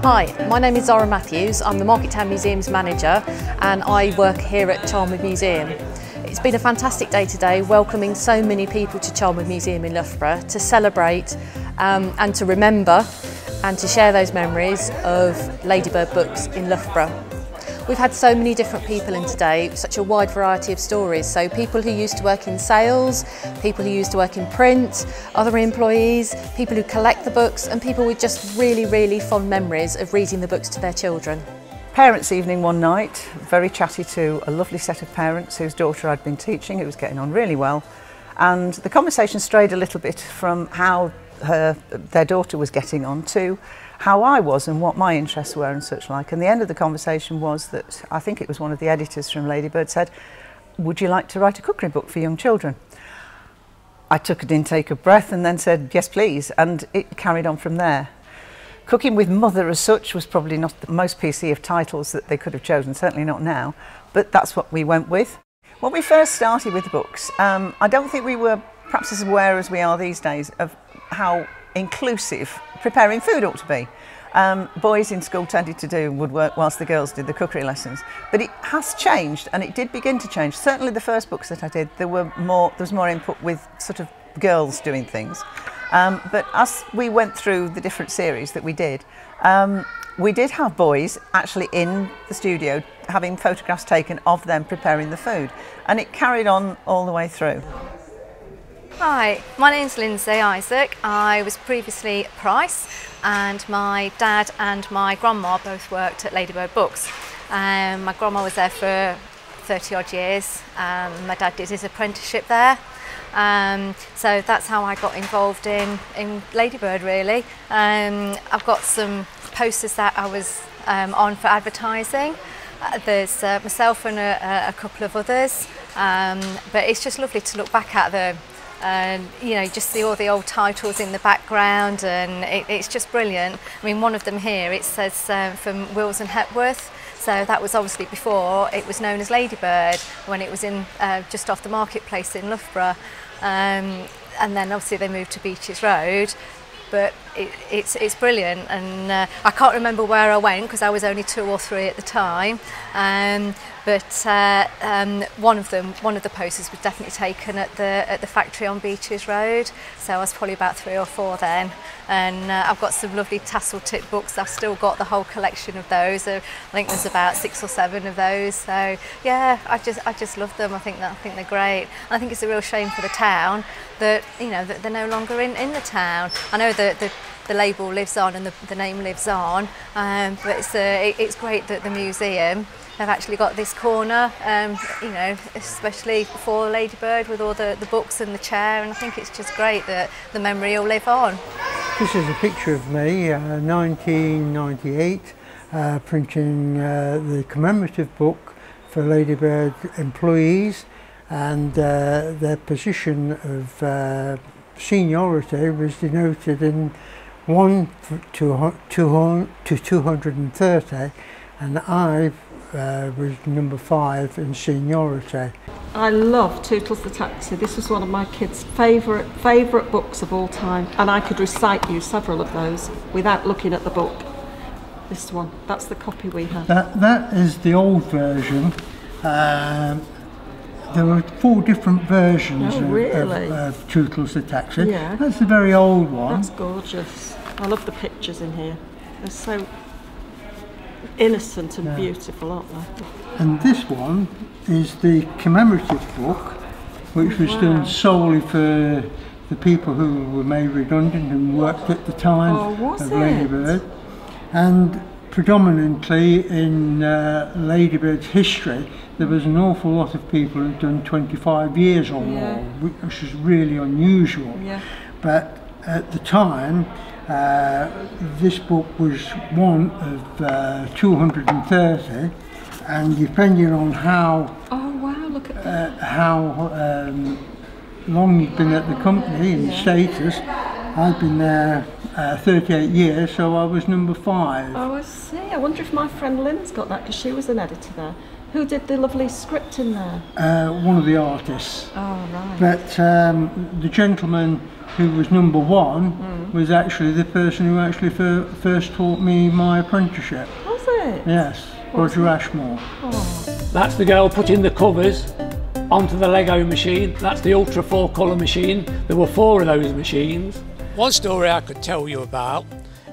Hi, my name is Zara Matthews. I'm the Market Town Museum's manager and I work here at Charnwood Museum. It's been a fantastic day today, welcoming so many people to Charnwood Museum in Loughborough to celebrate and to remember and to share those memories of Ladybird books in Loughborough. We've had so many different people in today, such a wide variety of stories. So people who used to work in sales, people who used to work in print, other employees, people who collect the books, and people with just really fond memories of reading the books to their children. Parents' evening one night, very chatty to a lovely set of parents whose daughter I'd been teaching, who was getting on really well. And the conversation strayed a little bit from how their daughter was getting on to how I was and what my interests were and such like. And the end of the conversation was that I think it was one of the editors from Ladybird said, "Would you like to write a cookery book for young children?" I took an intake of breath and then said, "Yes, please," and it carried on from there. Cooking with Mother as such was probably not the most PC of titles that they could have chosen, certainly not now, but that's what we went with. When we first started with the books, I don't think we were perhaps as aware as we are these days of how inclusive preparing food ought to be. Boys in school tended to do woodwork whilst the girls did the cookery lessons, but it has changed, and it did begin to change. Certainly the first books that I did, there was more input with sort of girls doing things, but as we went through the different series that we did have boys actually in the studio having photographs taken of them preparing the food, and it carried on all the way through. Hi, my name's Lindsay Isaac. I was previously at Price, and my dad and my grandma both worked at Ladybird Books. My grandma was there for 30 odd years. My dad did his apprenticeship there. So that's how I got involved in Ladybird, really. I've got some posters that I was on for advertising. There's myself and a couple of others, but it's just lovely to look back at them. You know, just see all the old titles in the background, and it's just brilliant. I mean, one of them here, it says from Wills and Hepworth, so that was obviously before it was known as Ladybird, when it was in just off the marketplace in Loughborough, and then obviously they moved to Beaches Road. But it's brilliant, and I can't remember where I went because I was only 2 or 3 at the time. But one of the posters was definitely taken at the factory on Beaches Road. So I was probably about 3 or 4 then. And I've got some lovely tassel tip books. I've still got the whole collection of those. I think there's about 6 or 7 of those. So yeah, I just love them. I think they're great. And I think it's a real shame for the town that, you know, that they're no longer in the town. I know that the label lives on and the name lives on, but it's great that the museum have actually got this corner, you know, especially for Ladybird, with all the books and the chair, and I think it's just great that the memory will live on. This is a picture of me, 1998, printing the commemorative book for Ladybird employees, and their position of seniority was denoted in 1 to 230, and I was number 5 in seniority. I love Tootles the Taxi. This was one of my kids' favourite books of all time, and I could recite you several of those without looking at the book. This one, that's the copy we have. That is the old version. There were 4 different versions of Tootles the Taxi. Yeah. That's the very old one. That's gorgeous. I love the pictures in here. They're so innocent and beautiful, aren't they? And this one is the commemorative book, which was done solely for the people who were made redundant and worked at the time of Ladybird. And predominantly in Ladybird's history, there was an awful lot of people who'd done 25 years or more, which was really unusual. Yeah. But at the time, this book was one of 230, and depending on how long you'd been at the company and status, I'd been there 38 years, so I was number 5. Oh, I see. I wonder if my friend Lynn's got that, because she was an editor there. Who did the lovely script in there? One of the artists. Oh, right. But the gentleman who was number one was actually the person who actually first taught me my apprenticeship. Was it? Yes, Roger Ashmore. Oh. That's the girl putting the covers onto the Lego machine. That's the Ultra 4 colour machine. There were 4 of those machines. One story I could tell you about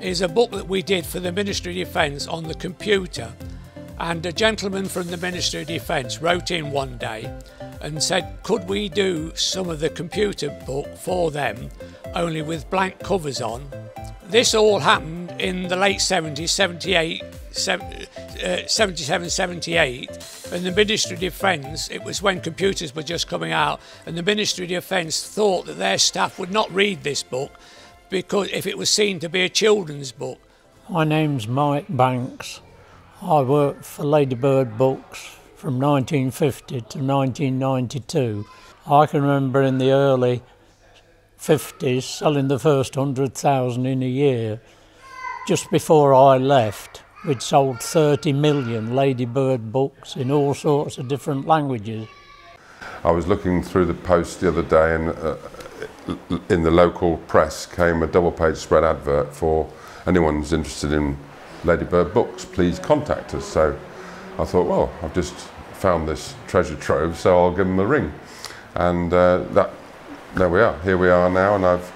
is a book that we did for the Ministry of Defence on the computer. And a gentleman from the Ministry of Defence wrote in one day and said, could we do some of the computer book for them, only with blank covers on? This all happened in the late 70s, 77, 78, and the Ministry of Defence, it was when computers were just coming out, and the Ministry of Defence thought that their staff would not read this book because if it was seen to be a children's book. My name's Mike Banks. I worked for Ladybird Books from 1950 to 1992. I can remember in the early 50s selling the first 100,000 in a year. Just before I left, we'd sold 30 million Ladybird books in all sorts of different languages. I was looking through the post the other day and in the local press came a double-page spread advert for anyone who's interested in Ladybird books, please contact us. So I thought, well, I've just found this treasure trove, so I'll give them a ring. And there we are. Here we are now, and I've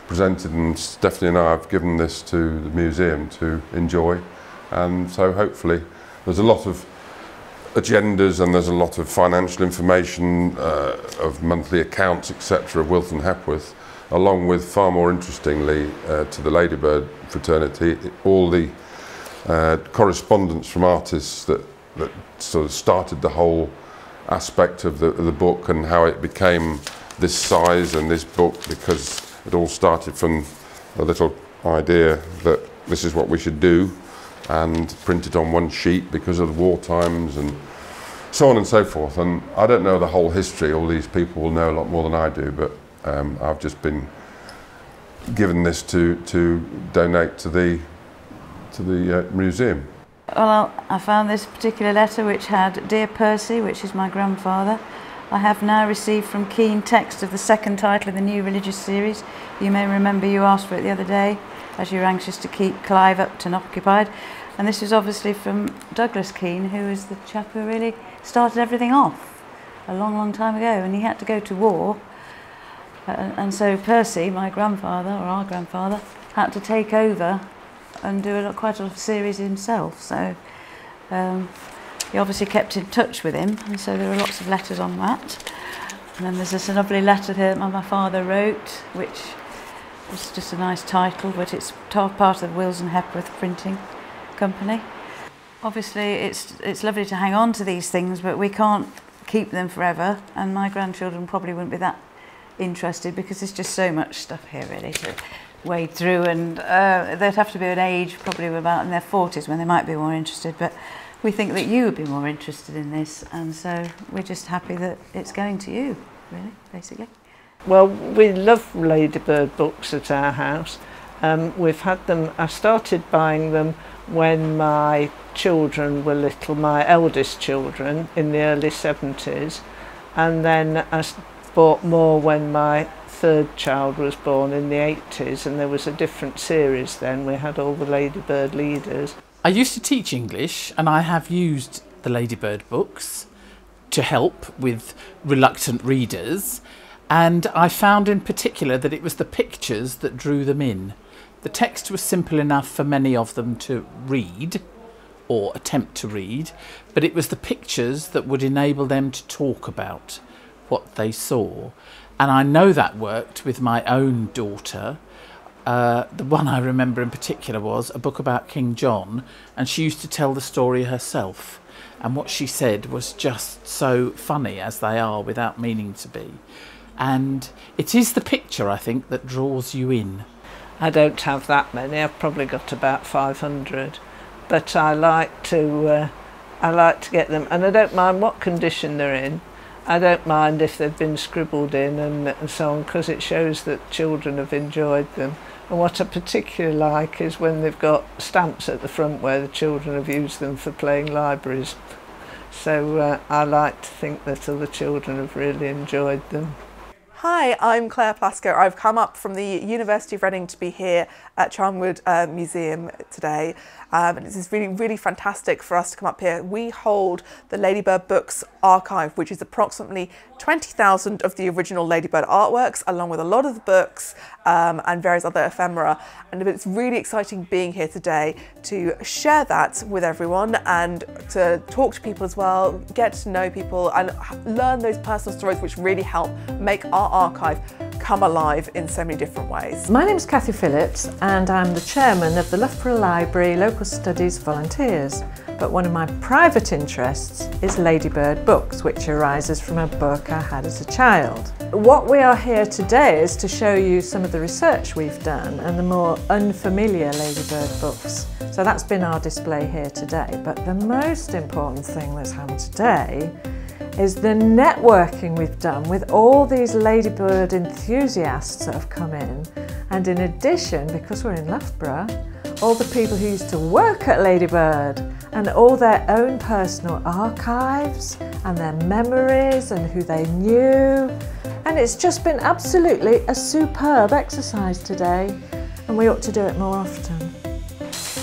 presented, and Stephanie and I have given this to the museum to enjoy. And so hopefully there's a lot of agendas and there's a lot of financial information of monthly accounts, etc. of Wilton Hepworth, along with, far more interestingly to the Ladybird fraternity, all the correspondence from artists that sort of started the whole aspect of the book and how it became this size and this book, because it all started from a little idea that this is what we should do, and print it on one sheet because of the war times and so on and so forth. And I don't know the whole history. All these people will know a lot more than I do, but I've just been given this to donate to the museum. Well, I found this particular letter which had Dear Percy, which is my grandfather. I have now received from Keane text of the second title of the new religious series. You may remember you asked for it the other day, as you're anxious to keep Clive Upton occupied. And this was obviously from Douglas Keane, who was the chap who really started everything off a long, long time ago. And he had to go to war. And so Percy, my grandfather, or our grandfather, had to take over and do quite a lot of series himself. So he obviously kept in touch with him, and so there are lots of letters on that. And then there's this lovely letter here that my father wrote, which is just a nice title, but it's part of the Wilton Hepworth printing company. Obviously it's lovely to hang on to these things, but we can't keep them forever, and my grandchildren probably wouldn't be that interested because there's just so much stuff here really to wade through, and they'd have to be an age probably about in their 40s when they might be more interested, but we think that you would be more interested in this, and so we're just happy that it's going to you, really, basically. Well, we love Ladybird books at our house. We've had them, I started buying them when my children were little, my eldest children, in the early 70s, and then I bought more when my third child was born in the 80s, and there was a different series then. We had all the Ladybird leaders. I used to teach English, and I have used the Ladybird books to help with reluctant readers, and I found in particular that it was the pictures that drew them in. The text was simple enough for many of them to read or attempt to read, but it was the pictures that would enable them to talk about what they saw. And I know that worked with my own daughter. The one I remember in particular was a book about King John, and she used to tell the story herself, and what she said was just so funny, as they are without meaning to be. And it is the picture, I think, that draws you in. I don't have that many. I've probably got about 500, but I like to get them, and I don't mind what condition they're in. I don't mind if they've been scribbled in and so on, because it shows that children have enjoyed them. And what I particularly like is when they've got stamps at the front where the children have used them for playing libraries. So I like to think that other children have really enjoyed them. Hi, I'm Claire Plasker. I've come up from the University of Reading to be here at Charnwood Museum today. And this is really fantastic for us to come up here. We hold the Ladybird Books archive, which is approximately 20,000 of the original Ladybird artworks, along with a lot of the books and various other ephemera. And it's really exciting being here today to share that with everyone and to talk to people as well, get to know people and learn those personal stories which really help make our archive come alive in so many different ways. My name is Cathy Phillips and I'm the chairman of the Loughborough Library Local Studies Volunteers. But one of my private interests is Ladybird Books, which arises from a book I had as a child. What we are here today is to show you some of the research we've done and the more unfamiliar Ladybird books. So that's been our display here today. But the most important thing that's happened today is the networking we've done with all these Ladybird enthusiasts that have come in. And in addition, because we're in Loughborough, all the people who used to work at Ladybird and all their own personal archives and their memories and who they knew. And it's just been absolutely a superb exercise today, and we ought to do it more often.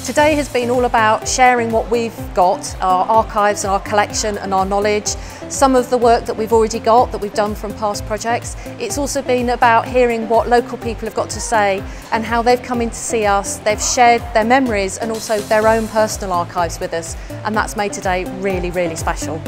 Today has been all about sharing what we've got, our archives and our collection and our knowledge, some of the work that we've already got that we've done from past projects. It's also been about hearing what local people have got to say and how they've come in to see us, they've shared their memories and also their own personal archives with us, and that's made today really special.